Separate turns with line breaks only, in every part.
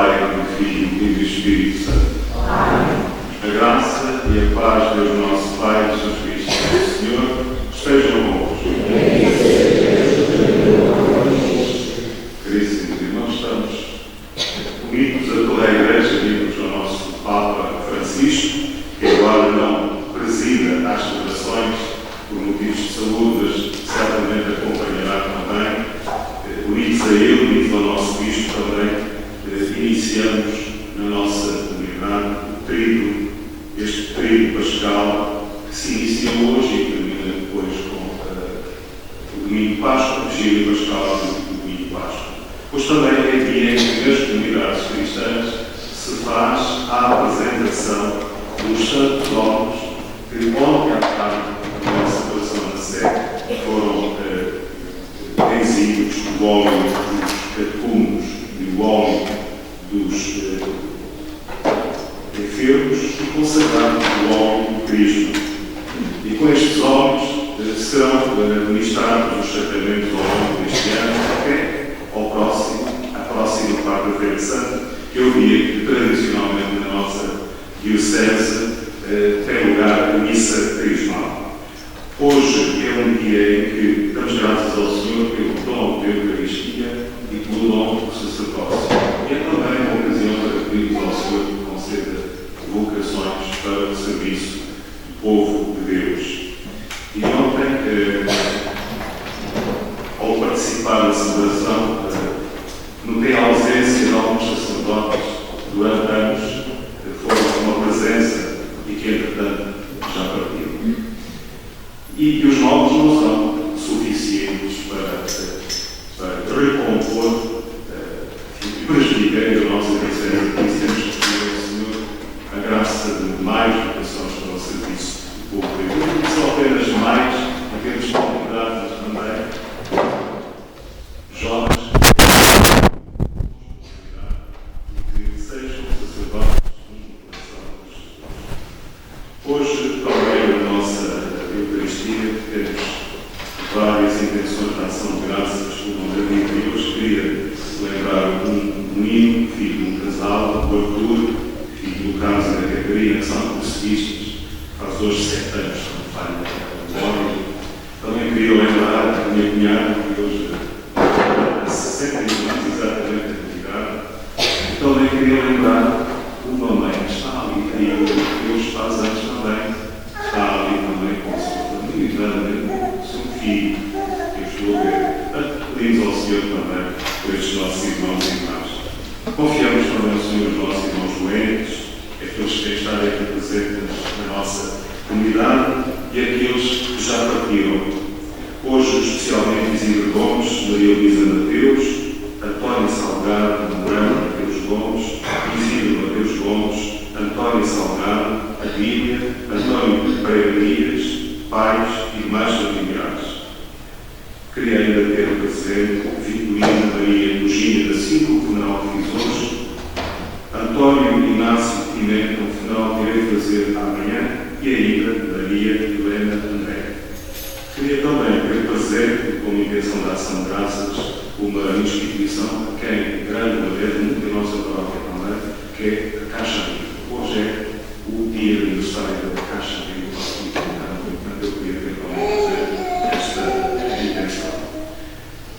Pai, do Filho e do Espírito Santo. Amém. A graça e a paz de Deus nosso Pai, Jesus Cristo, nosso Senhor, estejam convosco. Caríssimos irmãos, estamos unidos a toda a Igreja, unidos ao nosso Papa Francisco, que agora não presida as celebrações por motivos de saúde, mas certamente acompanhará também. Unidos a ele, unidos ao nosso Bispo também, iniciamos na nossa comunidade este tríduo pascal que se inicia hoje e termina depois com o domingo de Páscoa, o vigília pascal do domingo de Páscoa. Pois também é dia em que nas comunidades cristãs se faz a apresentação dos santos nomes que ontem à tarde na nossa celebração da Sé foram benzidos o óleo dos catecúmenos e o óleo dos enfermos e consagrados o óleo do Cristo. E com estes óleos serão administrados os sacramentos ao longo deste ano até à próxima quarta-feira santa, que é o dia que tradicionalmente na nossa diocese tem lugar a missa crismal. Hoje é um dia em que damos graças ao Senhor pelo dom da Eucaristia e pelo dom do sacerdócio. E é também uma ocasião para pedirmos ao Senhor que conceda vocações para o serviço do povo de Deus. E ontem, ao participar da celebração, notei a ausência de alguns sacerdotes durante anos que foram com uma presença e que, entretanto, já partiram. E os novos não são suficientes para recompor e prejudicarem a nossa presença. Por isso temos que pedir ao Senhor a graça de mais vocações para o serviço do povo de Deus. Não são apenas mais, em termos de comunidade, mas também jovens que sejam sacerdotes no coração dos Jesus. Hoje, também na nossa Eucaristia, temos várias intenções de ação de graças pelo nome da vida. E hoje queria lembrar um menino, filho de um casal, o Arthur, filho do Carlos e da Catarina, que são crucificados, faz hoje 7 anos, não falha a memória. Também queria lembrar a minha cunhada, que hoje há 60 anos exatamente a idade. Também queria lembrar uma mãe que está ali, e hoje faz anos também, está ali também com a sua família, com o seu filho, que eu estou a ver. Pedimos ao Senhor também por estes nossos irmãos e irmãs. Confiamos também ao Senhor os nossos irmãos doentes, aqueles que têm estado aqui presentes na nossa comunidade e aqueles que já partiram. Hoje, especialmente, Isidro Gomes, Maria Luísa Mateus, António Salgado, Mourão Mateus Gomes, Isidro Mateus Gomes, António Salgado, Adília, António Pereira Dias, pais e irmãs familiares. Queria ainda ter o presente Vitorina Maria Eugênia da Silva, o funeral que fiz hoje, António Inácio Pimenta, um funeral que irei fazer amanhã, e ainda Maria Helena André. Queria também ter presente, com a intenção da ação de graças, uma instituição a quem grande uma vez, muito da nossa paróquia também, que é a Caixa Viva. Hoje é o dia de aniversário da Caixa Viva, portanto eu queria ter também esta intenção.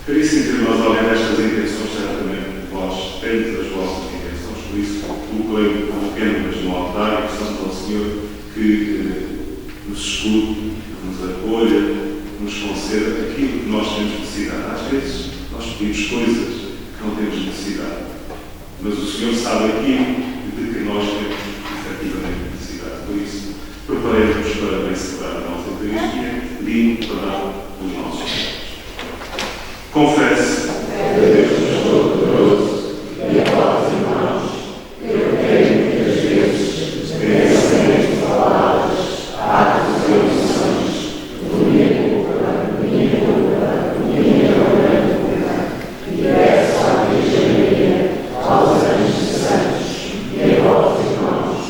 Caríssimos irmãos, além destas intenções, certamente vós tendes as vossas intenções, por isso coloquemos no altar e peçamos ao Senhor que nos escute, que nos acolha, que nos conceda aquilo que nós temos necessidade. Às vezes nós pedimos coisas que não temos necessidade, mas o Senhor sabe aquilo de que nós temos efetivamente necessidade. Por isso, preparemos-nos para bem celebrar a nossa Eucaristia, limpo para os nossos pecados. Confesse a Deus Todo-Poderoso e a vós, irmãos, eu creio que às vezes, pensamentos, palavras, atos e omissões, por minha culpa, e peço à Virgem Maria, aos anjos e santos, e a vós, irmãos,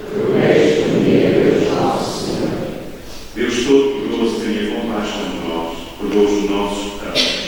que rogueis por mim a Deus nosso Senhor. Deus Todo-Poderoso, tenha compaixão de nós, perdoa os nossos pecados.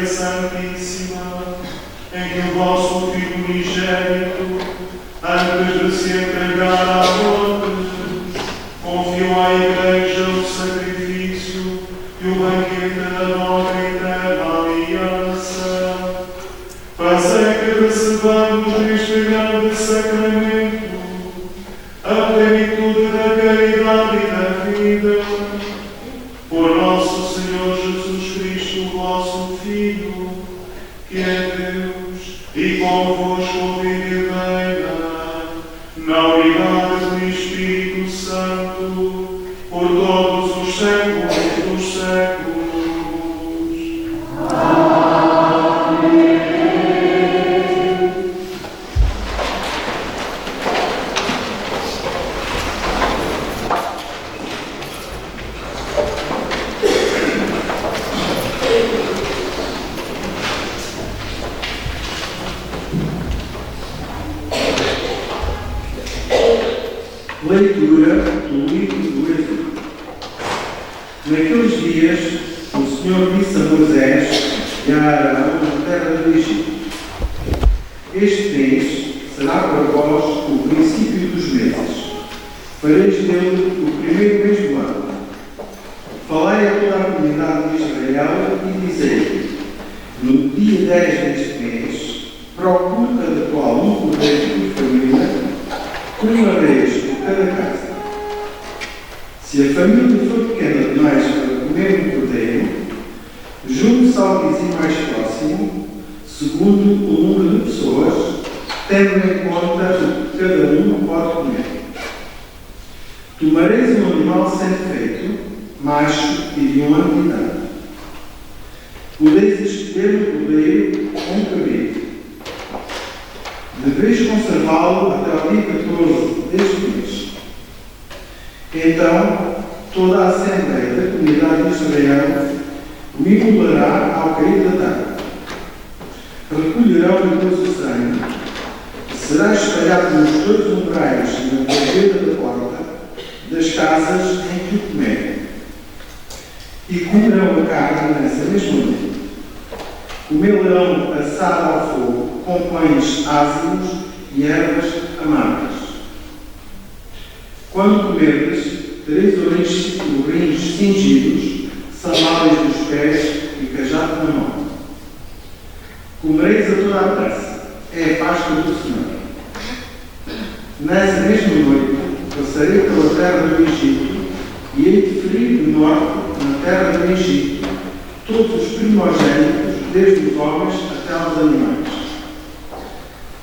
Ceia Santíssima, em que o vosso Filho unigênito, antes de se entregar à morte, confiou à Igreja o sacrifício e o banquete da nova e eterna aliança. Fazei que recebamos neste grande sacramento a plenitude da caridade e da vida. Por nosso Senhor Jesus Cristo, vosso Filho, que é Deus e convosco vive e reina, na unidade do Espírito Santo, por todos os séculos dos séculos.
Leitura do livro do Êxodo. Naqueles dias, o Senhor disse a Moisés e a Arão na terra do Egito: Este mês será para vós o princípio dos meses. Fareis dele o primeiro mês do ano. Falei a toda a comunidade de Israel e dizei: no dia 10 deste mês, procure cada qual um cordeiro por família, uma vez por cada casa. Se a família for pequena demais para comer um cordeiro, junte-se ao vizinho mais próximo, segundo o número de pessoas, tendo em conta o que cada um pode comer. Tomareis um animal sem defeito, macho e de um ano de idade. Podeis escolher um cordeiro ou um cabrito. Deveis conservá-lo até ao dia 14 deste mês. Então, toda a Assembleia da Comunidade de Israel o imolará ao cair da tarde. Recolherão depois o sangue, que será espalhado nos dois umbrais na porteira da porta das casas em que o comerem. E comerão a carne nessa mesma noite. Comê-lo-ão assado ao fogo, com pães ácidos e ervas amargas. Quando comerdes, tereis os rins cingidos, sandálias dos pés e cajado na mão. Comereis a toda a praça. É a Páscoa do Senhor. Nessa mesma noite, passarei pela terra do Egito e hei de ferir de morte na terra do Egito todos os primogênitos, desde os homens até aos animais.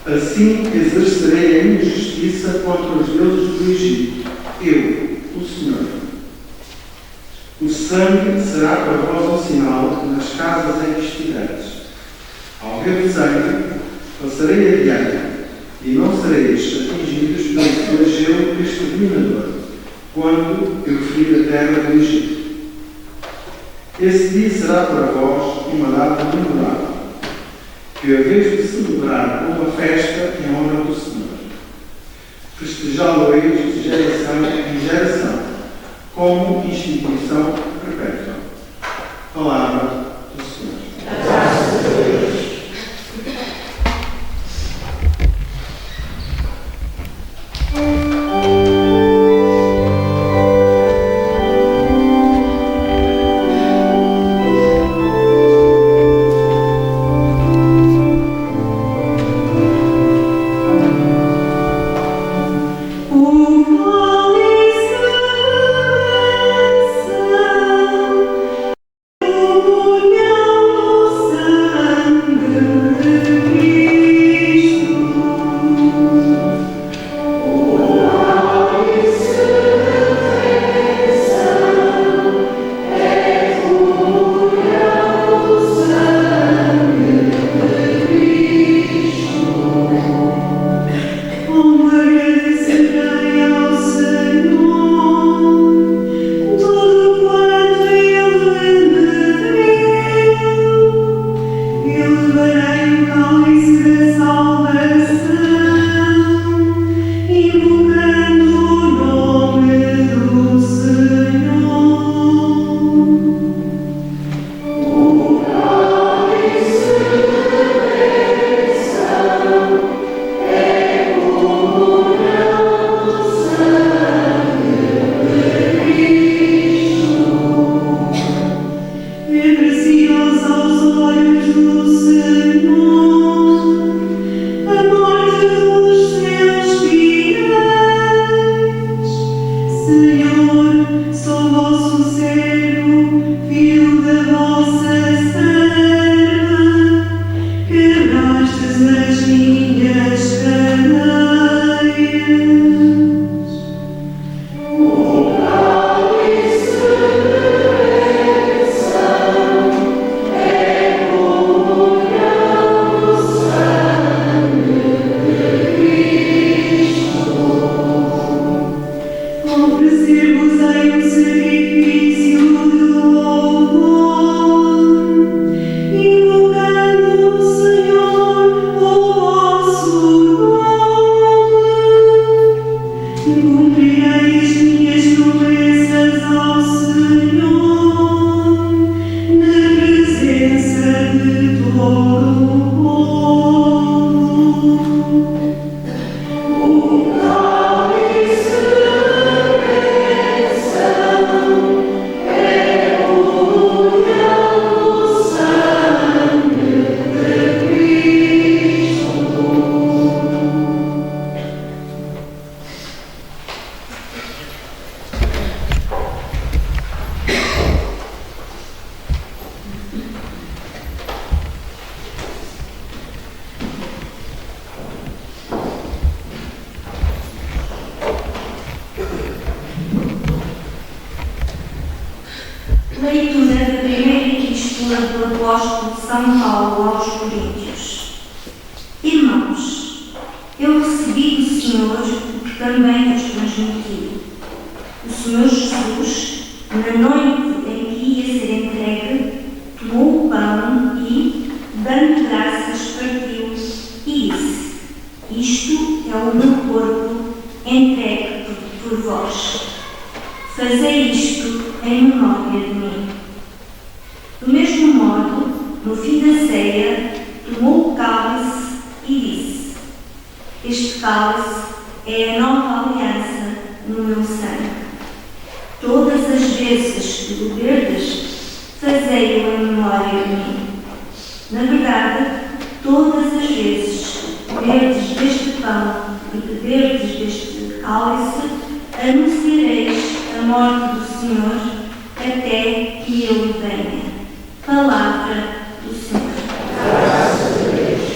Assim exercerei a minha justiça contra os deuses do Egito, eu, o Senhor. O sangue será para vós um sinal nas casas em que estiveres. Ao ver o sangue, passarei adiante, e não sereis atingidos pelo flagelo exterminador, quando eu ferir a terra do Egito. Esse dia será para vós uma data memorável, que a vez de celebrar uma festa em honra do Senhor. Festejá-lo-eis de geração em geração, como instituição perpétua. Palavra do Senhor.
Graças a Deus.
Oh, Paulo aos Coríntios: Irmãos, eu recebi do Senhor o que também vos transmiti. O Senhor Jesus, na noite em que ia ser entregue, tomou o pão e, dando graças, partiu e disse: Isto é o meu corpo entregue por vós. Fazei isto em memória de mim. Do mesmo modo, no fim da ceia, tomou o cálice e disse: Este cálice é a nova aliança no meu sangue. Todas as vezes que beberdes, fazei-o em memória de mim. Na verdade, todas as vezes que beberdes deste pão e beberdes deste cálice, anunciareis a morte do Senhor até que Ele venha. Palavra do Senhor.
Graças a Deus.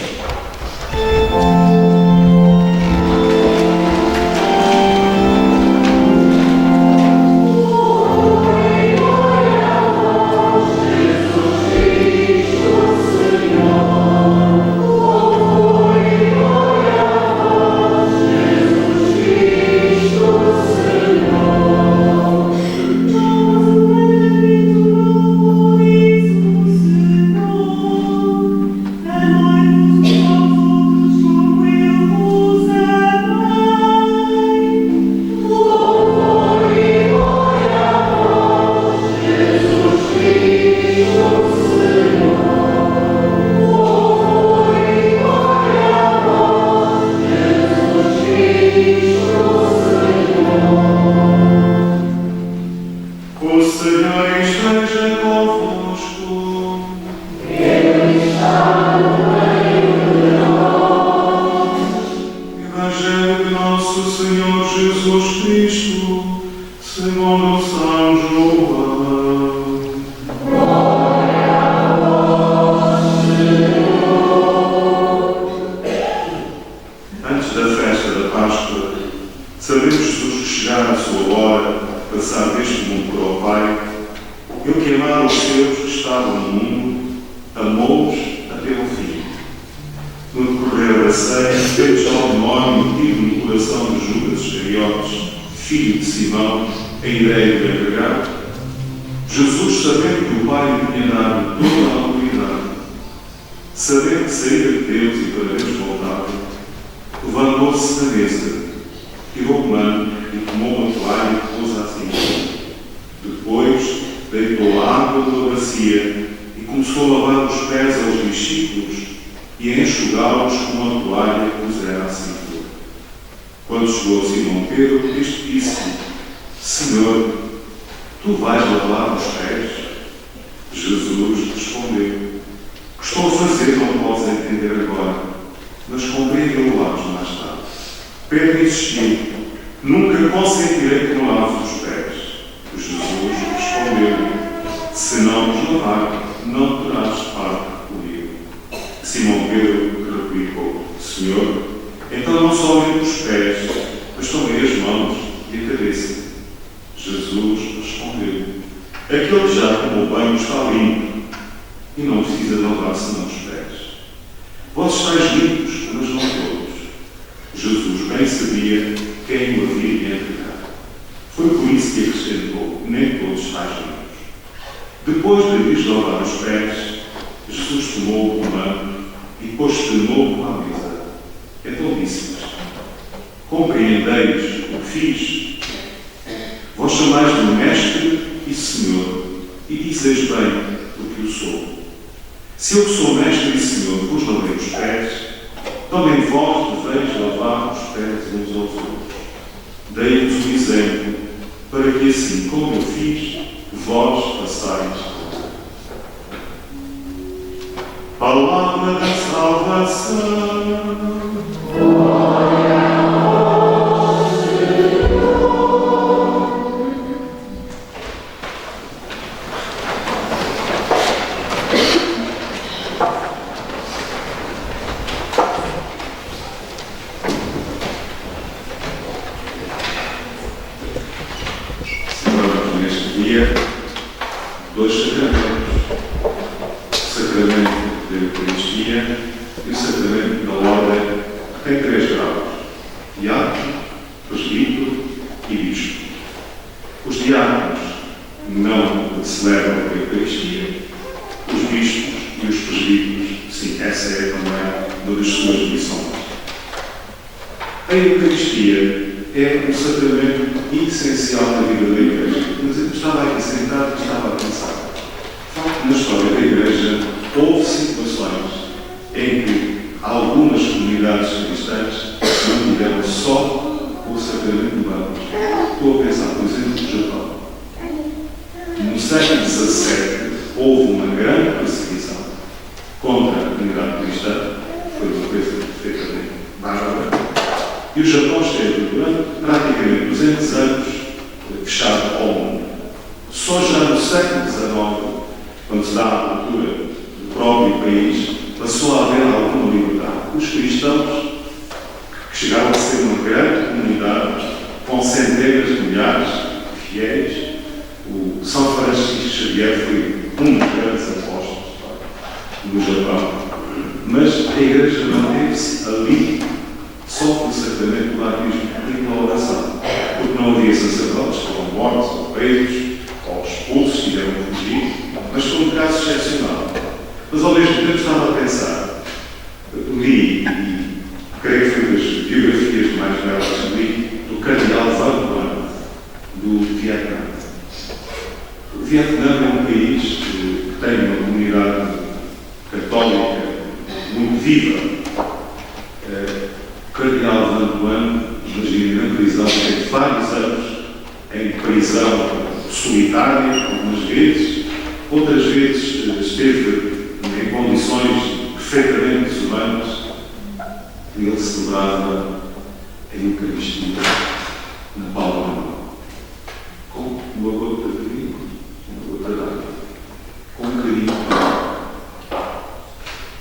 Palavra da salvação.
Celebramos neste dia dois sacramentos. O sacramento de
Eucaristia e o sacramento da ordem tem 3 graus: diácono, presbítero e bispo. Os diáconos não celebram a Eucaristia, os bispos e os presbíteros, sim, essa é também uma das suas missões. A Eucaristia é um sacramento essencial na vida da Igreja. Mas eu estava aqui sentado e estava a pensar. Na história da Igreja, houve situações em que algumas comunidades cristãs mantiveram só o sacramento do batismo. Estou a pensar, por exemplo, no Japão. No século XVII, houve uma grande perseguição contra a comunidade cristã. Foi uma coisa perfeitamente bárbara. E o Japão esteve durante praticamente 200 anos fechado ao mundo. Só já no século XIX, quando se dá a abertura do próprio país, passou a haver alguma liberdade. Os cristãos, que chegaram a ser uma grande comunidade, com centenas de milhares de fiéis, o São Francisco Xavier foi um dos grandes apóstolos no Japão, mas a Igreja manteve-se ali só pelo sacramento do batismo e pela oração, porque não havia sacerdotes, foram mortos ou presos, ou expulsos, tiveram que fugir, mas foi um caso excepcional. Mas ao mesmo tempo estava a pensar, li, e creio que foi das biografias mais belas que li, do cardeal Van Huan, do Vietnã. O Vietnã é um país que tem uma comunidade católica muito viva. O cardeal Van Huan, imagina, na prisão, teve vários anos em prisão solitária, algumas vezes, outras vezes esteve em condições perfeitamente desumanas, e ele celebrava a Eucaristia na palma da mão, com uma gota de vinho, uma gota de água, com carinho.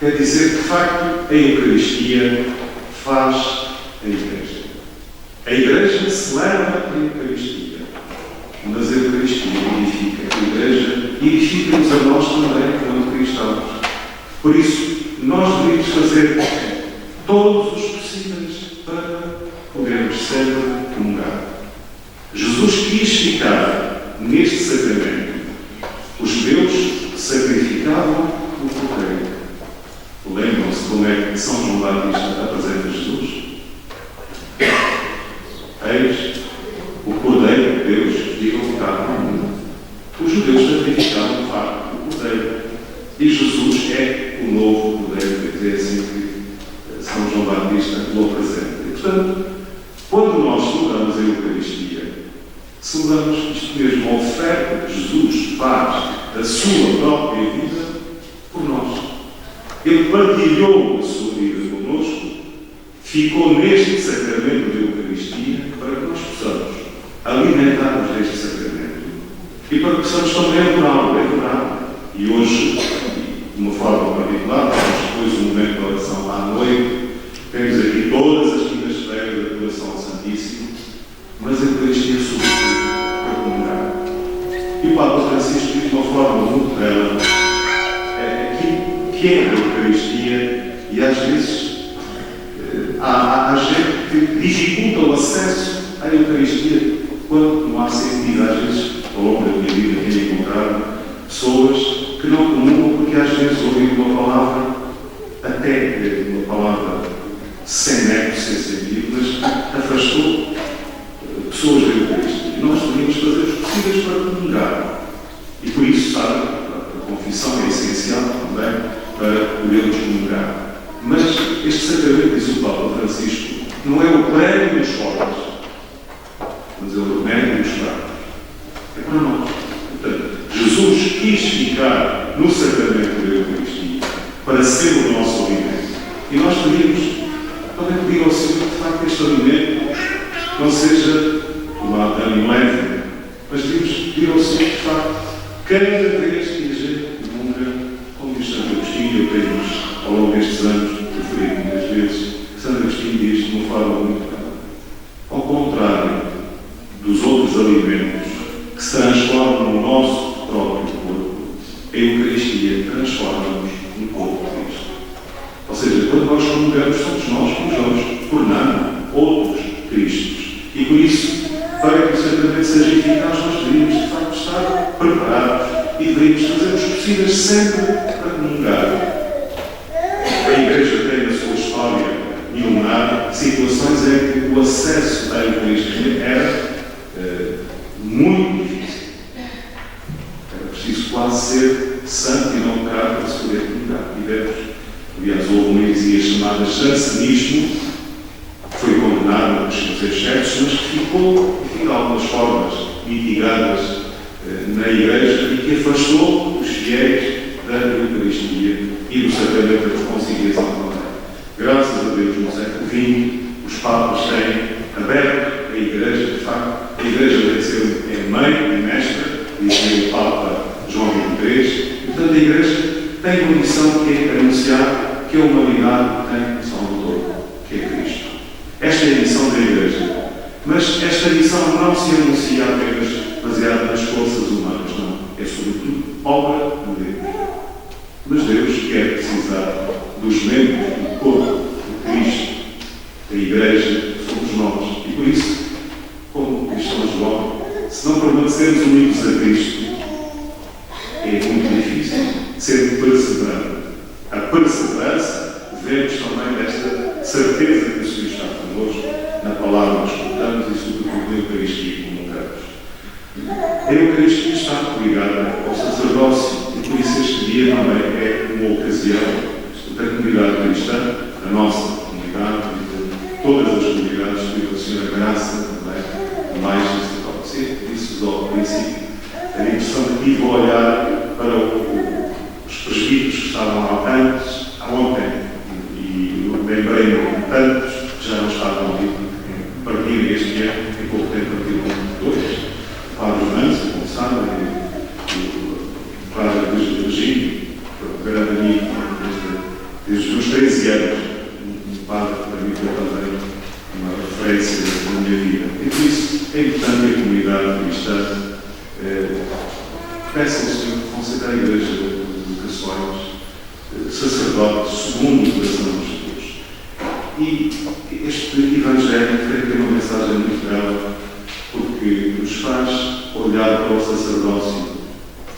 Quer dizer que, de facto, a Eucaristia faz a Igreja. A Igreja celebra a Eucaristia, mas a Eucaristia edifica. A Igreja edifica-nos a nós também, como cristãos. Por isso, nós devemos fazer todos os possíveis para podermos sempre comungar. Jesus quis ficar neste sacramento. Os judeus sacrificavam o cordeiro. Lembram-se como é que São João Batista apresenta Jesus? Eis o Cordeiro de Deus que tira o pecado do mundo. Os judeus sacrificavam, de facto, o Cordeiro. E Jesus é o novo Cordeiro de Deus. É assim que São João Batista o apresenta. E, portanto, quando nós celebramos a Eucaristia, celebramos isto mesmo, a oferta que Jesus faz da sua própria vida por nós. Ele partilhou a sua vida connosco, ficou neste sacramento de Eucaristia para que nós possamos alimentar-nos deste sacramento e para que possamos também adorá-lo. E hoje, de uma forma particular, depois do momento de oração à noite, temos aqui todas as quintas-feiras da adoração ao Santíssimo, mas a Eucaristia é sobretudo para comungar. E o Papa Francisco diz de uma forma muito bela que é a Eucaristia, e às vezes há gente que dificulta o acesso à Eucaristia quando não há sentido. Às vezes, ao longo da minha vida, tenho encontrado pessoas que não comungam porque às vezes ouvem uma palavra, até uma palavra sem nexo, sem sentido, mas afastou pessoas da Eucaristia. E nós deveríamos fazer os possíveis para comungar. E por isso, sabe, a confissão é essencial também para podermos comungar. Mas este sacramento, diz o Papa Francisco, não é o prémio dos fortes, mas é o remédio dos fracos. É para nós. Portanto, Jesus quis ficar no sacramento da Eucaristia para ser o nosso alimento. E nós pedimos, podem pedir ao Senhor que de facto este alimento não seja tomado de ânimo leve, mas devemos pedir ao Senhor que de facto, cada vez que a gente comunga, como diz Santo Agostinho, eu tenho ao longo destes anos referido muitas vezes, Santo Agostinho diz de uma forma muito clara. Ao contrário dos outros alimentos que se transformam no nosso próprio corpo, a Eucaristia transforma-nos no corpo de Cristo. quando nós comungamos, somos nós que nos vamos tornando outros Cristos. E por isso, para que o sacramento seja eficaz, nós deveríamos, de facto, estar preparados e deveríamos fazer os possíveis sempre para comungar. A Igreja tem na sua história milenar situações em que o acesso à Eucaristia era muito difícil. Era preciso quase ser santo e não pecado para se poder comungar. Aliás, houve uma heresia chamada jansenismo, que foi condenado pelos seus excetos, mas que ficou, enfim, de algumas formas mitigadas na Igreja e que afastou os fiéis da Eucaristia e do sacramento da reconciliação também. Graças a Deus, no século XX, os Papas têm aberto a Igreja, de facto. A Igreja deve ser mãe e mestra, dizia o Papa João XXIII. Portanto, a Igreja tem uma missão que é anunciar que a humanidade tem um Salvador, que é Cristo. Esta é a missão da Igreja. Mas esta missão não se anuncia apenas baseada nas forças humanas, não. É, sobretudo, obra de Deus. Mas Deus quer precisar dos membros do corpo de Cristo, da Igreja, somos nós. E por isso, como cristãos jovens, se não permanecermos unidos a Cristo, é muito difícil ser perseverante. A perseverança vemos também desta certeza que o Senhor está connosco, na palavra que escutamos e, sobretudo, na Eucaristia que comunicamos. A Eucaristia está ligada ao sacerdócio e, por isso, este dia também é uma ocasião da comunidade cristã, a nossa comunidade e de todas as comunidades, que o Senhor a graça também, mais sacerdócio. Disse-vos ao princípio. A impressão que tive ao olhar para os presbíteros que estavam lá antes, ontem, e lembrei-me de tantos que já não estavam ali, partiram este ano, em pouco tempo partiram dois, o Padre Manso, como sabem, o Padre Luís Virgínio, um grande amigo desde os meus 13 anos, um padre que para mim foi também uma referência na minha vida. E por isso é importante a comunidade cristã peça ao Senhor que conceda à Igreja de vocações, sacerdotes, segundo o coração de Jesus. E este Evangelho tem uma mensagem muito bela, porque nos faz olhar para o sacerdócio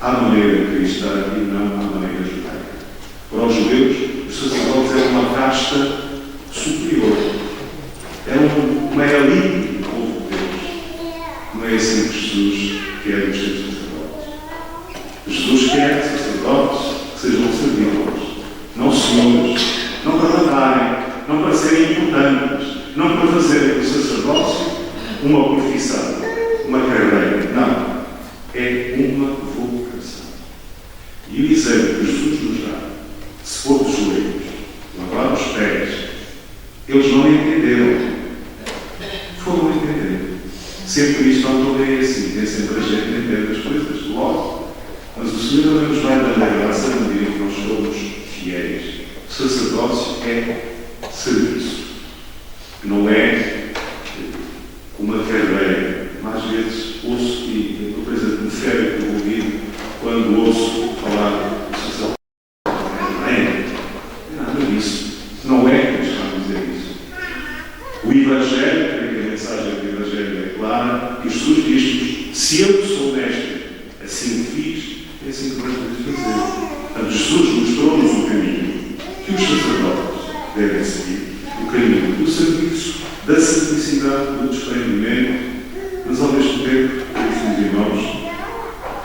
à maneira cristã e não à maneira judaica. Para os judeus, os sacerdotes eram uma casta superior. Eram uma elite do povo de Deus. Não é assim que Jesus quer os seus sacerdotes. Jesus quer sacerdotes que sejam servidores, não senhores, não para mandarem, não para serem importantes, não para fazerem do sacerdócio uma profissão, uma carreira. Não. É uma vocação. E o exemplo que Jesus nos dá, se for dos joelhos, lavar os pés, eles não entenderam. Foram entender. Ser cristão não é assim, nem sempre a gente entende as coisas, logo. Mas o Senhor também nos vai dando a graça na medida que nós somos fiéis. O sacerdócio é serviço. Não é uma carreira. Às vezes ouço, e uma coisa que me fere pelo ouvido, quando ouço falar do sacerdócio. Não é nada disso. Não é que está a dizer isso. O Evangelho, creio que a mensagem do Evangelho é clara, e Jesus diz-nos: se eu que sou mestre, assim o fiz, é assim que nós devemos fazer. Portanto, Jesus mostrou-nos o caminho que os sacerdotes devem seguir, o caminho do serviço, da simplicidade, do desprendimento, mas ao mesmo tempo, meus irmãos,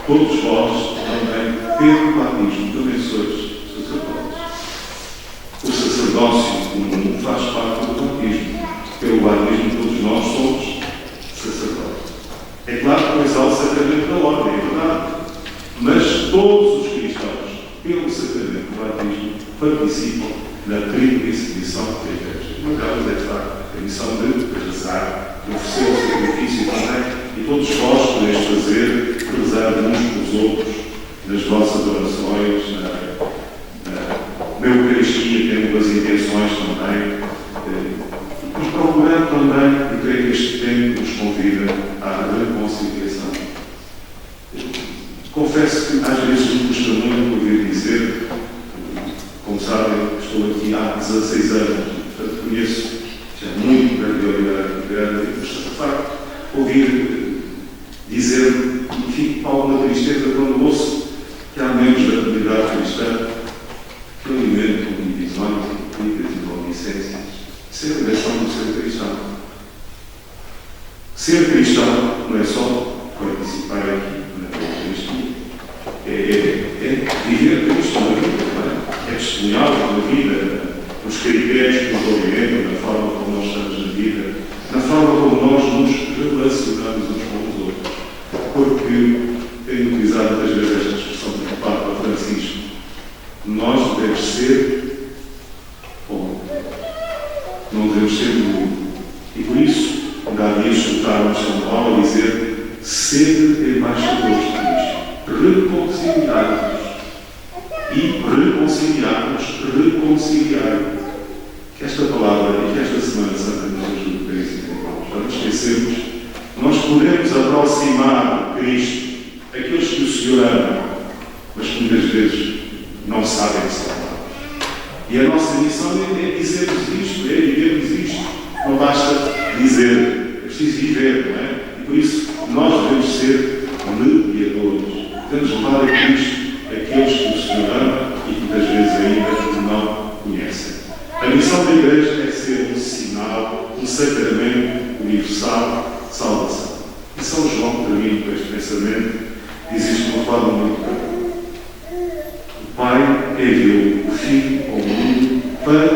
todos vós também, pelo batismo, também sois sacerdotes. O sacerdócio comum faz parte do batismo. Pelo batismo, todos nós somos sacerdotes. É claro que não existe o sacramento da ordem, é verdade. Mas todos os cristãos, pelo sacramento do batismo, participam na tríplice missão da Igreja. Uma delas é, de facto, a missão de rezar, de oferecer o sacrifício também, e todos vós podeis fazer, rezar uns pelos outros, nas vossas orações, na Eucaristia, tendo as intenções também, mas procurando também, e creio que este tempo nos convida à reconciliação. Confesso que às vezes me custa muito ouvir dizer, como sabem, estou estou aqui há 16 anos, portanto conheço já muito grande, e de facto ouvir dizer, e fico com alguma tristeza quando ouço que há membros da comunidade cristã que alimentam divisões e políticas e maledicências. Isso é a direção do ser cristão. Ser cristão não é só participar aqui na Eucaristia, é viver Cristo na vida, não é? É testemunhá-lo na vida, nos critérios que nos orientam, na forma como nós estamos na vida, na forma como nós nos relacionamos uns com os outros. Porque tenho utilizado muitas vezes esta expressão do Papa Francisco. Nós devemos ser bom, não devemos ser do mundo. E por isso, dá dias escutarmos São Paulo a dizer: sede embaixadores de Cristo, reconciliar-nos e reconciliar. Que esta palavra e que esta Semana Santa nos ajude para isso, irmãos. Para não esquecermos, nós podemos aproximar de Cristo aqueles que o Senhor ama, mas que muitas vezes não sabem que são amados. E a nossa missão é dizermos isto, é vivermos isto. Não basta dizer, é preciso viver, não é? E por isso nós devemos ser mediadores. Devemos levar a Cristo aqueles que o Senhor ama e que muitas vezes ainda não conhecem. A missão da Igreja é ser um sinal, um sacramento universal de salvação. E São João, termina com este pensamento, diz isto de uma forma muito clara. O Pai enviou o Filho ao mundo para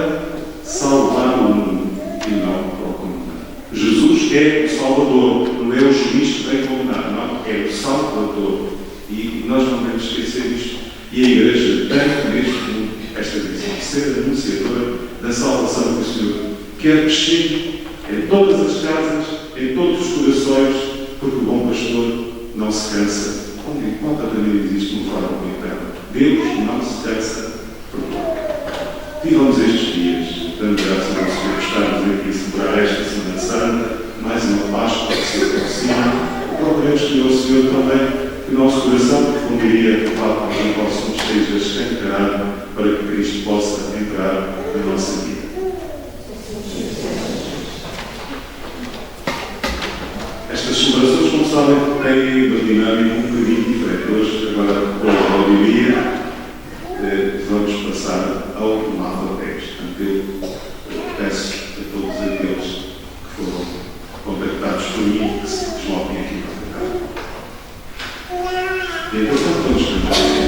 salvar o mundo e não para o condenar. Jesus é o Salvador, não é o juiz que vem condenar, não, é o Salvador. E nós não devemos esquecer isto. E a Igreja tem neste mundo esta missão de ser anunciadora da salvação do Senhor. Quer crescer em todas as casas, em todos os corações, porque o bom pastor não se cansa. Como a família existe no fórum comunitário, Deus não se cansa por nós. Vivamos estes dias, dando graças ao Senhor, estarmos aqui a celebrar esta Semana Santa, mais uma Páscoa que se aproxima. Procuremos que o Senhor também, que o nosso coração, como diria o Papa João Paulo II, esteja escancarado para que Cristo possa entrar na nossa vida. Estas celebrações, como sabem, têm uma dinâmica um bocadinho diferente. Hoje, agora, depois da homilia, vamos passar ao tomado texto. Portanto, eu peço a todos aqueles que foram contactados por mim que se desloquem aqui para cá. E então, todos cantarem.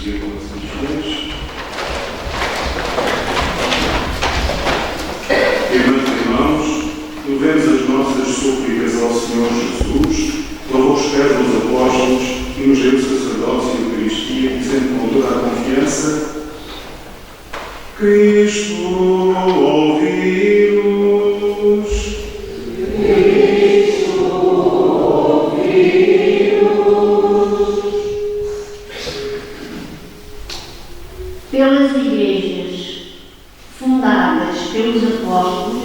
seguir com as questões. Irmãos, levemos as nossas súplicas ao Senhor Jesus, lavou os pés dos apóstolos e nos deu o sacerdócio e a Eucaristia, dizendo com toda a confiança: Cristo, ouvi-nos.
Pelas igrejas fundadas pelos apóstolos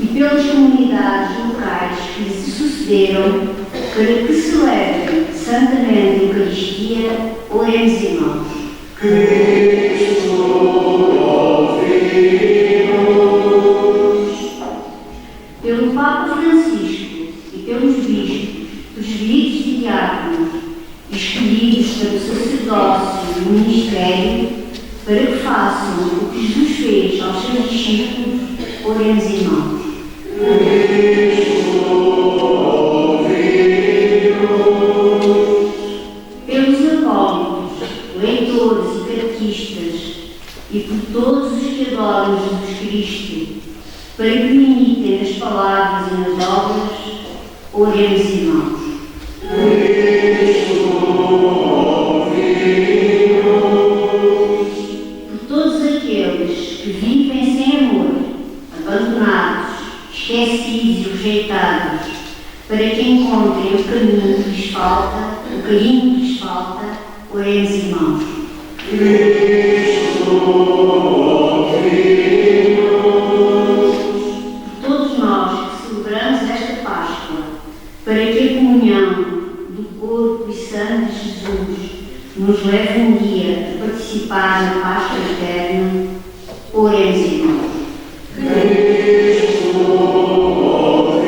e pelas comunidades locais que lhes sucederam, para que celebrem santamente a Eucaristia, oremos, irmãos.
Cristo, ouvi-nos.
Pelo Papa Francisco e pelos bispos, presbíteros e diáconos, escolhidos para o sacerdócio e o ministério, para que façam o que Jesus fez aos seus discípulos, oremos, irmãos.
Cristo, ouvi-nos.
Pelos apóstolos, leitores e catequistas, e por todos os que adoram Jesus Cristo, para que imitem nas palavras e nas obras, oremos, irmãos.
Cristo, ouvi-nos.
Por todos aqueles que vivem sem amor, abandonados, esquecidos e rejeitados, para que encontrem o caminho que lhes falta, oremos, irmãos.
Cristo, ouvi-nos.
Por todos nós que celebramos esta Páscoa, para que a comunhão do corpo e sangue de Jesus nos leve um dia a participar na Páscoa eterna, oremos, irmãos.
Cristo, ouvi-nos.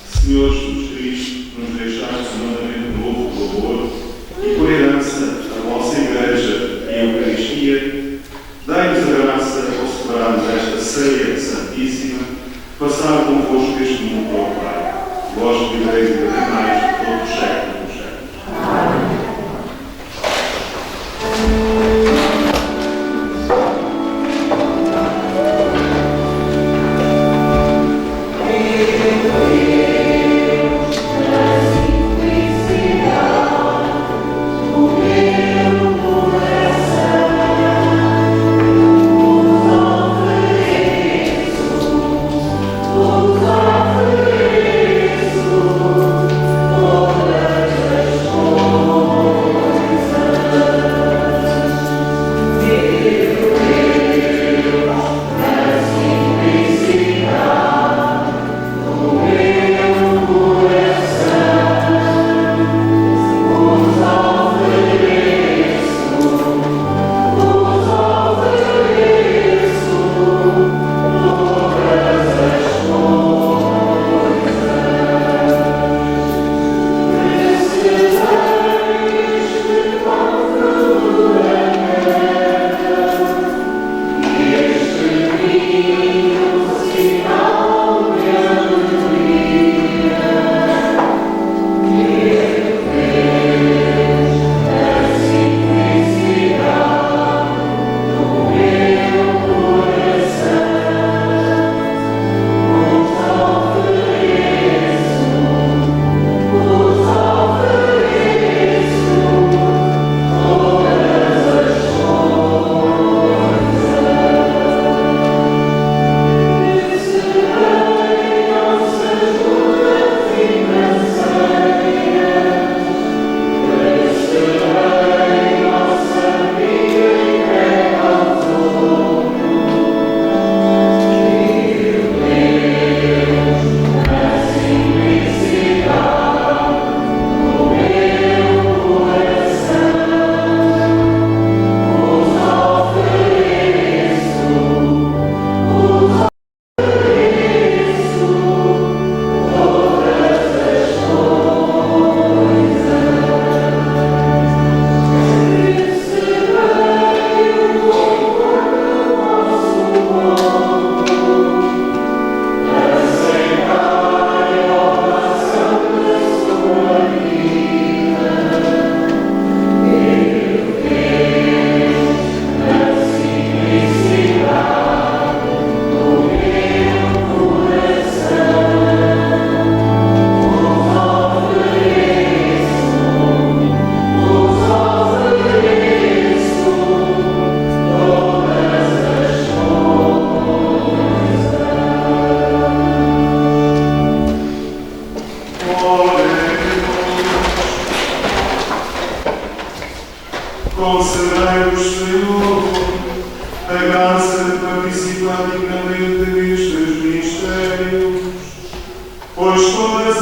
Senhor Jesus Cristo, nos deixaste um mandamento novo do amor e por herança a vossa Igreja e a Eucaristia, dai-nos a graça, ao celebrarmos esta ceia santíssima, passar convosco este mundo para o Pai. Vós vivereis e mais todos os séculos dos séculos. Amém.
Oh,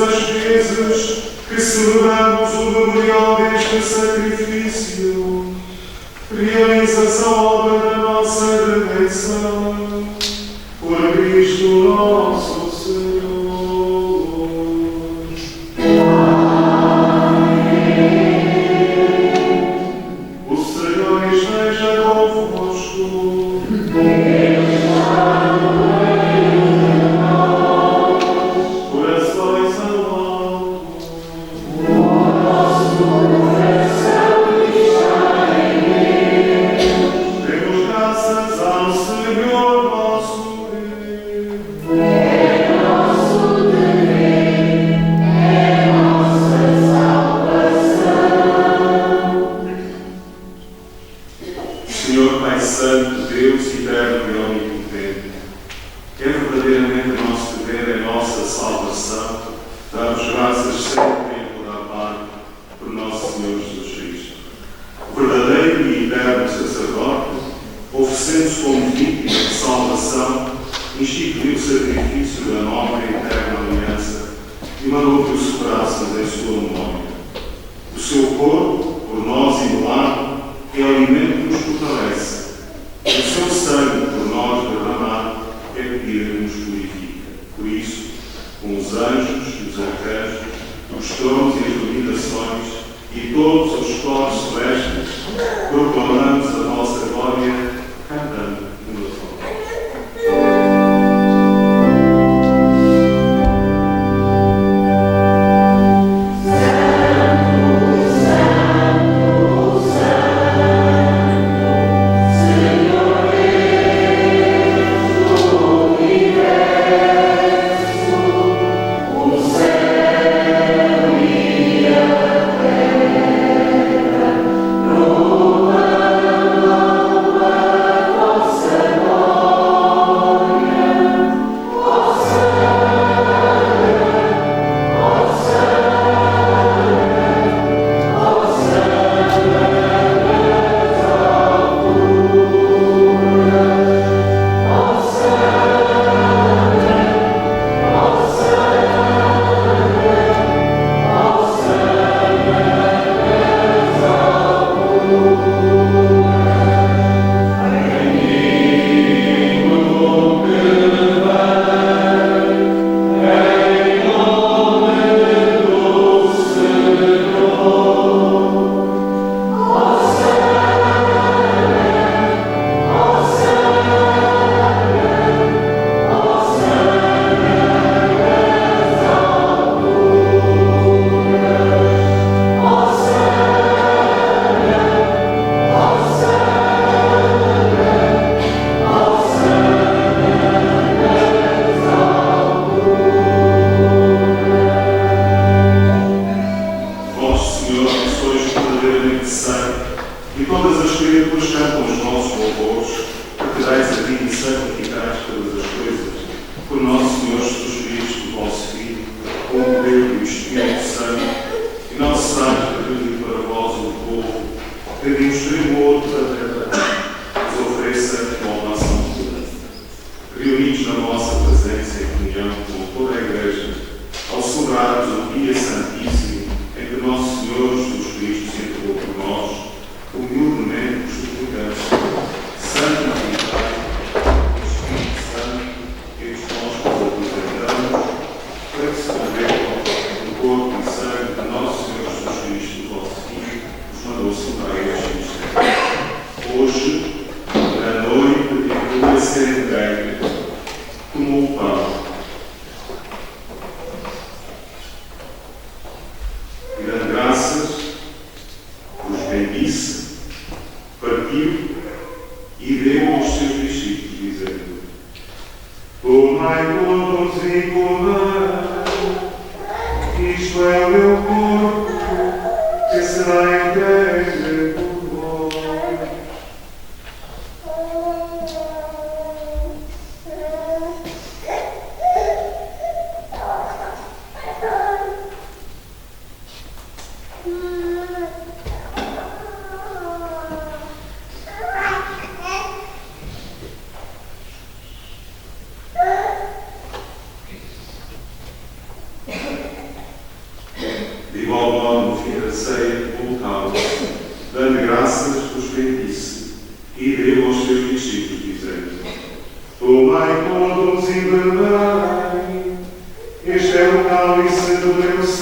as vezes que celebramos o memorial deste sacrifício, realizas a obra da nossa redenção, por Cristo nosso Senhor. O Senhor esteja convosco. Corações ao alto. Demos graças ao Senhor nosso Deus. É nosso dever, é nossa salvação. Senhor Pai Santo, Deus eterno e onipotente, é verdadeiramente o nosso dever, é nossa salvação, dar-vos graças sempre em toda a parte por nosso Senhor Jesus Cristo. O verdadeiro e eterno sacerdote, oferecendo-se como vítima de salvação, instituiu o sacrifício da nova e eterna aliança e mandou que o celebrássemos em sua memória. O seu corpo, por nós imolado, é alimento que nos fortalece. O seu sangue, por nós derramado, é bebida que nos purifica. Por isso, com os anjos e os arcanjos, os tronos e as dominações e todos os coros celestes, proclamamos a vossa glória, cantando uma só voz.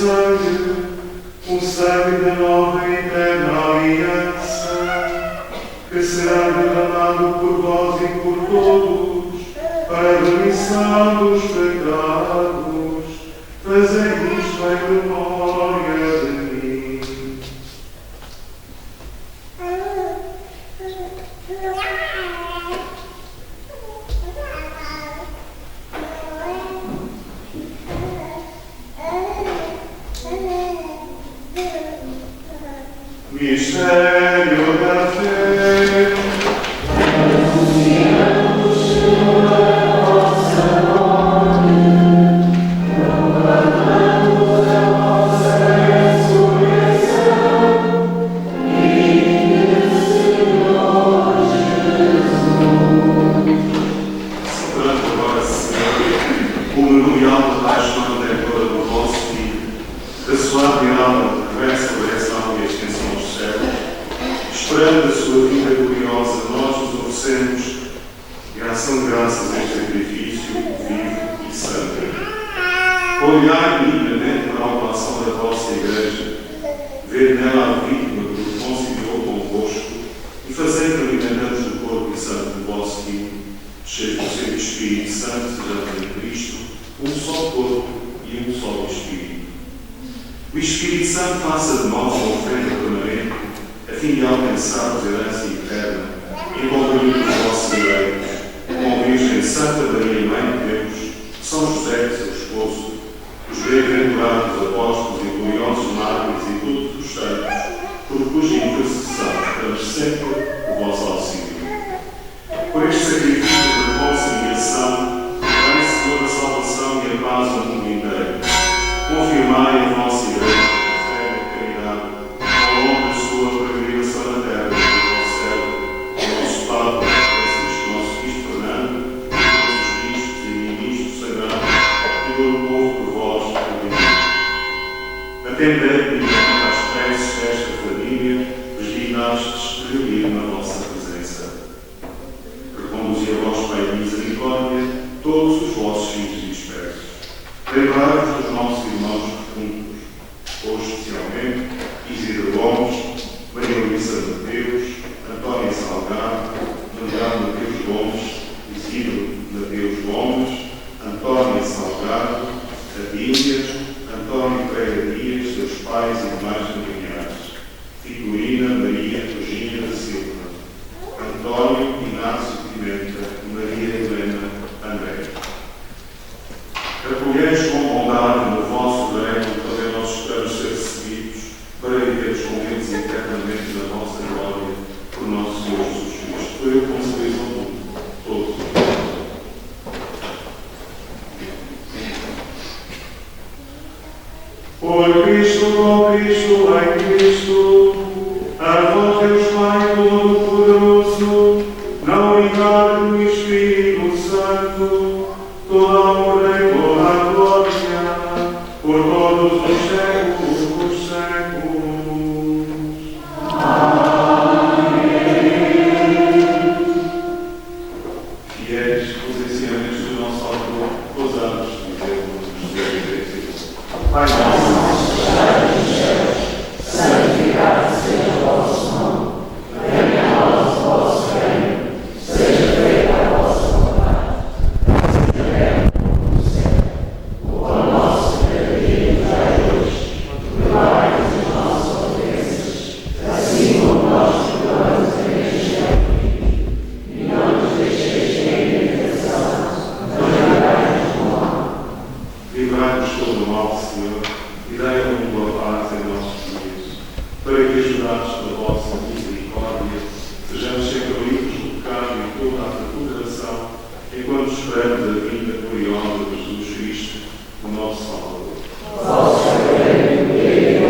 o sangue da nova e eterna aliança, que será derramado por vós e por todos, para a remissão dos pecados. Fazei isto em memória de mim. Mistério da fé. Anunciamos, Senhor, a vossa morte, proclamamos a vossa ressurreição e do Senhor Jesus. Celebrando agora, Senhor, o memorial da paixão da decora do vosso Filho, da sua alma de ressurreição e extensão aos céus, esperando a sua vida gloriosa, nós nos oferecemos e ação de graças a este sacrifício vivo e santo. Olhai benignamente para a oblação da vossa Igreja, ver nela a vítima que vos conciliou convosco e fazei que alimentamos do corpo e sangue do vosso Filho, cheio do seu Espírito Santo, sejamos em Cristo, um só corpo e um só Espírito. O Espírito Santo faça de nós uma oferta permanente, a fim de alcançarmos a herança eterna, em companhia dos vossos eleitos, com a Virgem Santa Maria, Mãe de Deus, São José, seu esposo, os bem-aventurados apóstolos e gloriosos mártires e todos os santos, por cuja intercessão damos sempre o vosso auxílio. Por este sacrifício de reconciliação, dai, Senhor, a salvação e a paz ao mundo inteiro. Confirmai a vossa Igreja na fé e na caridade, ao longo da sua peregrinação na terra, do vosso céu, o nosso Papa, Francisco, nosso Bispo Fernando, todos os bispos e ministros sagrados, e todo o povo por vós pedido. Atendei, benignamente, às preces desta família, vos dignastes reunir na vossa presença. Reconduzi a vós, Pai de misericórdia, todos os vossos filhos dispersos. Lembrai-vos dos nossos irmãos defuntos, hoje especialmente Isidro Gomes, Maria Luísa Mateus, Antónia Salgado, Mariano Mateus Gomes, Isidro Mateus Gomes, Antónia Salgado, Adília, António Pereira Dias, seus pais e demais familiares, Figurina Maria Eugênia da Silva, António Inácio Pimenta, Maria Helena André. Acolheis com bondade no vosso reino, também nós esperamos ser recebidos, para vivermos com eles eternamente na vossa glória, por nosso Senhor Jesus Cristo. Foi eu concebido ao mundo, todos. Por Cristo, com Cristo, em Cristo, a vós Deus Pai Todo-Poderoso, na unidade do Espírito Santo, toda a honra e toda a glória, por todos os séculos dos séculos. Amém. Fiéis os ensinamentos do nosso autor, gozamos de Deus. Pai nosso, que estás nos céus, santificado seja o vosso nome. Venha a nós o vosso reino, seja feita a vossa vontade. O pão nosso de cada dia nos dai hoje, perdoai-nos as nossas ofensas, assim como nós perdoamos a quem nos tem, e não nos deixeis cair em tentação, mas livrai-nos do mal. Livrai-nos todo o mal, Senhor, e dai a mundo a paz em nossos dias, para que, ajudados pela vossa misericórdia, sejamos sempre livres do pecado e toda a perturbação, enquanto esperamos a vinda gloriosa de Jesus Cristo, o nosso Salvador. Vosso reino, e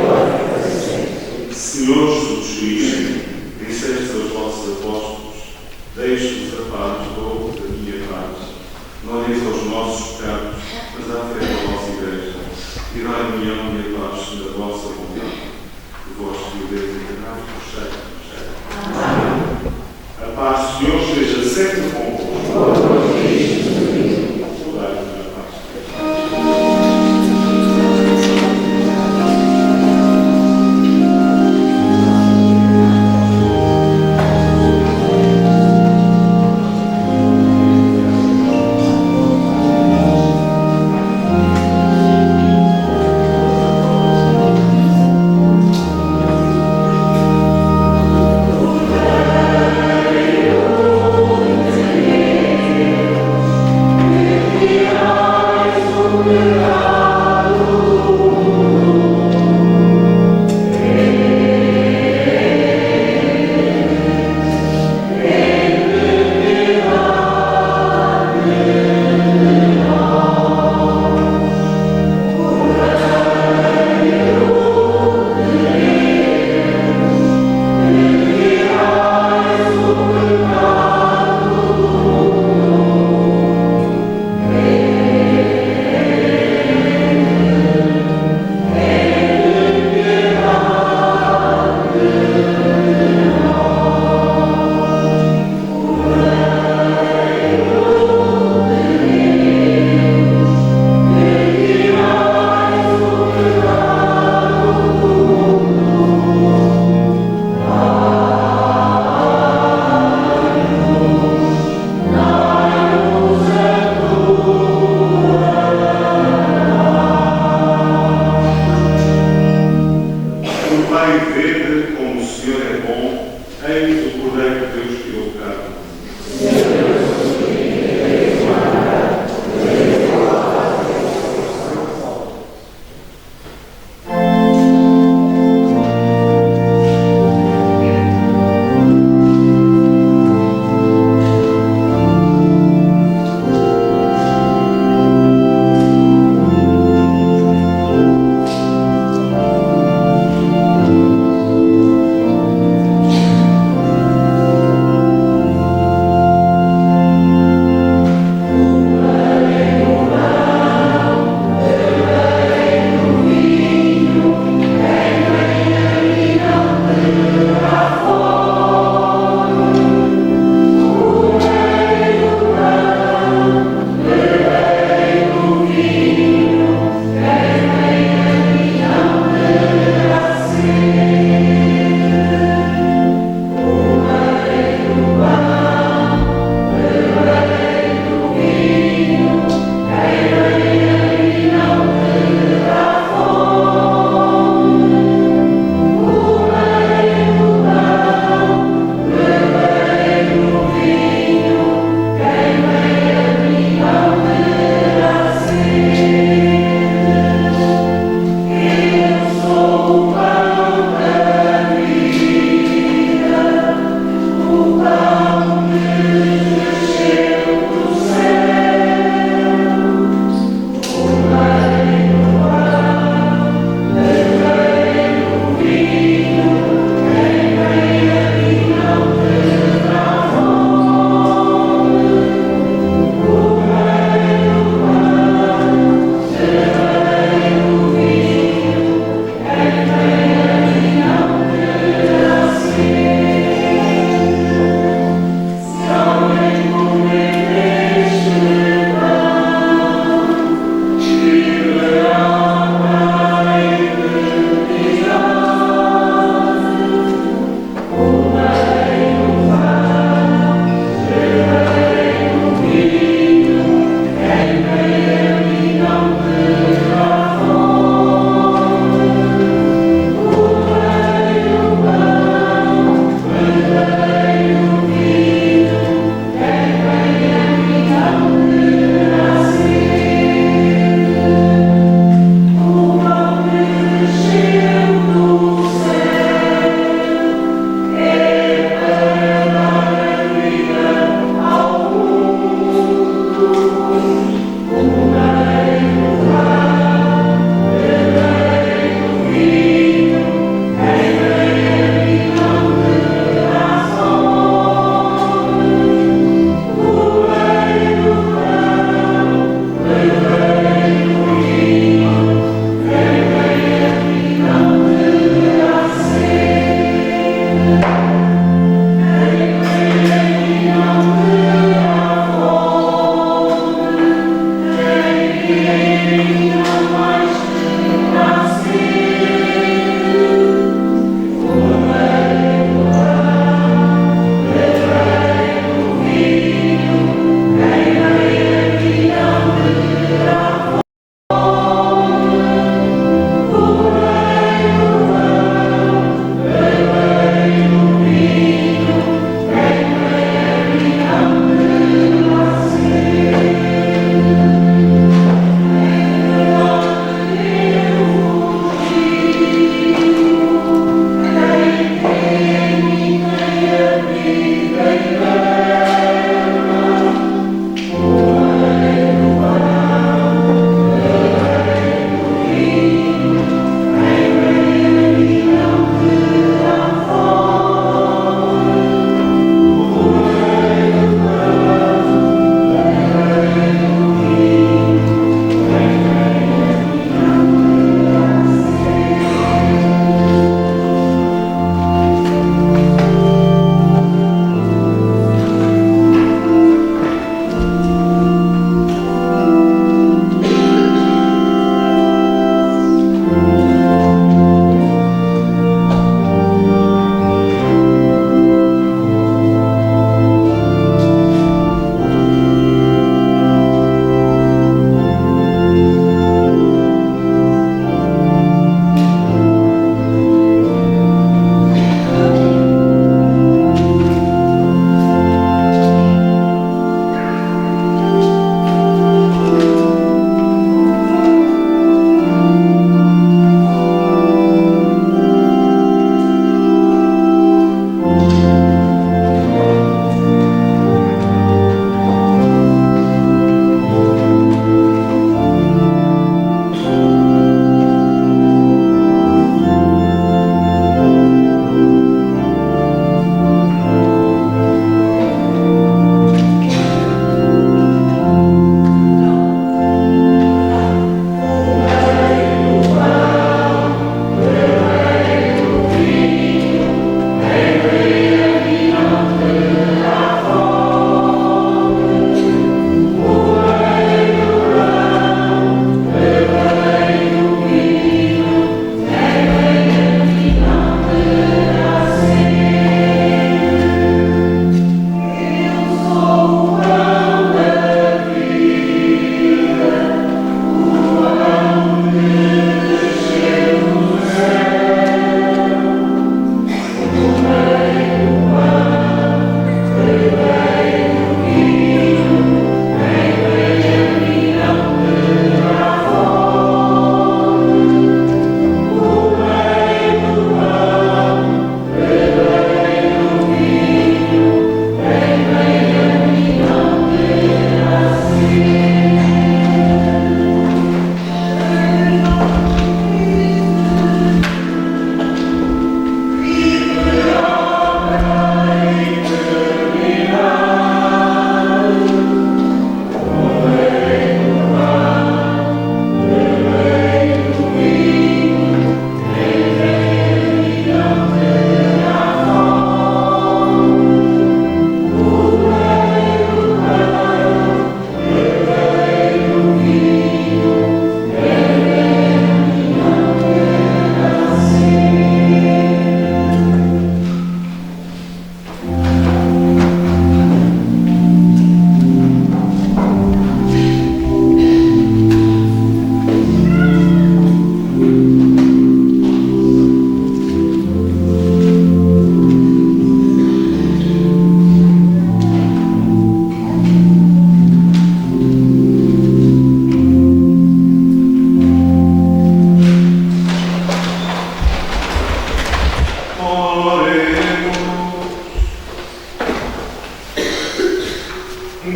glória para sempre. Senhor Jesus Cristo, disseste aos vossos apóstolos: deixe-vos a paz, dou da minha paz. Não olheis aos nossos pecados, mas à fé da vossa Igreja. E dai a união e a paz,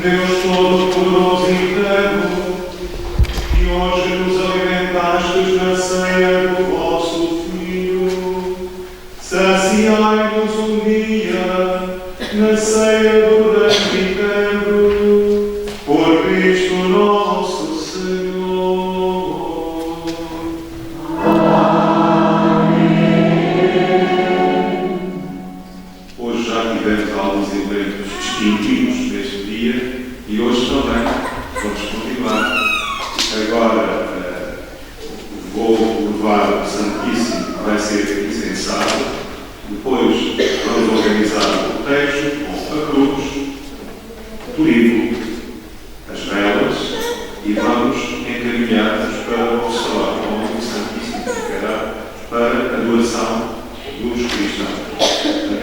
Deus Todo-Poderoso e Eterno, que hoje nos alimentastes na ceia do vosso Filho, saciai-nos um dia na ceia do presbítero, por Cristo nosso Senhor. Amém. Hoje já tivemos alguns eventos distintivos neste dia e hoje também vamos continuar. Agora, vou levar o Santíssimo, vai ser incensado. Depois vamos organizar o texto com a cruz, o livro, as velas e vamos encaminhar-nos para o salário onde o Santíssimo ficará para a adoração dos cristãos.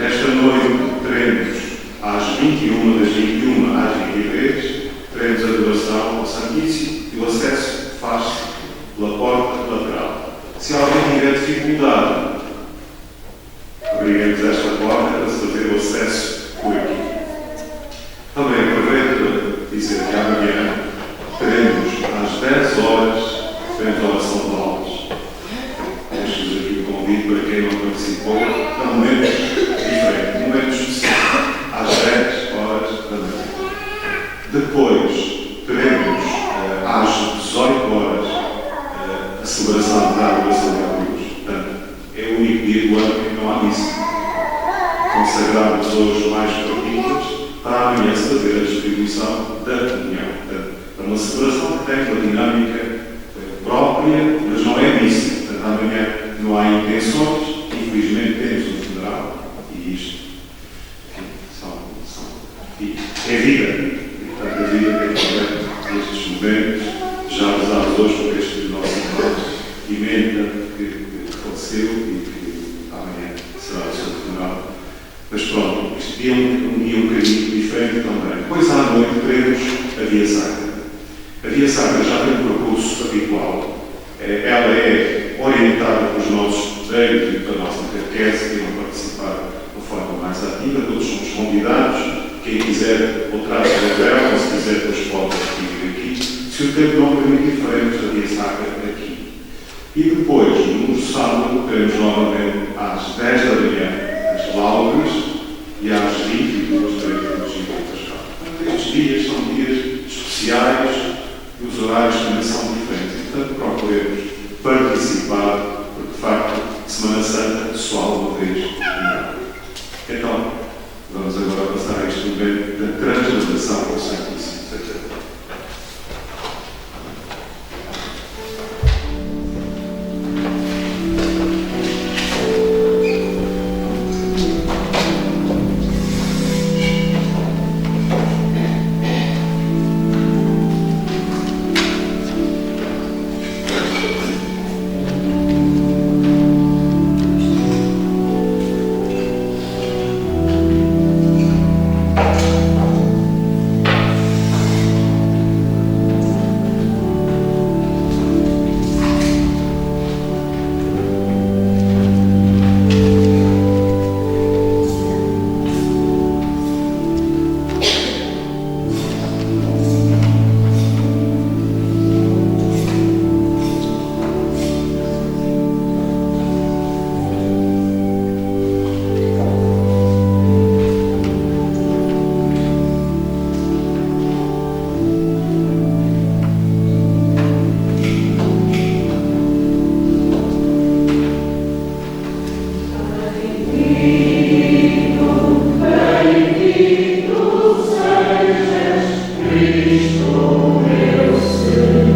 Esta noite teremos às 21, das 21 às 23, teremos a adoração ao Santíssimo e o acesso faz-se pela porta lateral. Se alguém tiver dificuldade, abriremos esta porta para se fazer o acesso por aqui. Também aproveito para dizer que amanhã teremos às 10 horas, teremos a oração de laudes. Deixo-vos aqui o convite para quem não participou, é um momento diferente, um momento específico, às 10 horas da manhã. Depois teremos às 18 horas a celebração da adoração da cruz. Portanto, é o único dia do ano em que não há missa. Consagramos hoje mais capítulos para amanhã se fazer a distribuição da comunhão. Portanto, é uma celebração que tem uma dinâmica própria, mas não é missa. Portanto, amanhã não há intenções, infelizmente temos um funeral e isto é vida. E, portanto, a vida tem também estes momentos, já usados hoje por este nosso irmão, Pimenta, que faleceu e que amanhã será o seu funeral. Mas pronto, este dia é um dia um bocadinho diferente também. Depois à noite teremos a Via Sacra. A Via Sacra já tem um percurso habitual. Ela é orientada pelos nossos estudeiros e pela nossa catequese que irão participar de uma forma mais ativa. Todos somos convidados. Quem quiser, ou traz a vela, ou se quiser, depois pode vir aqui. Se o tempo não permitir, faremos a Via Sacra aqui. E depois, no sábado, teremos novamente às 10 da manhã as laudes e às 22 teremos as igrejas. Estes dias são dias especiais e os horários também são diferentes. Portanto, procuremos participar, porque de facto, Semana Santa, pessoal, uma vez. Então, vamos agora passar a este momento da translandação ao Santíssimo Sacramento.
Cristo, meu Senhor.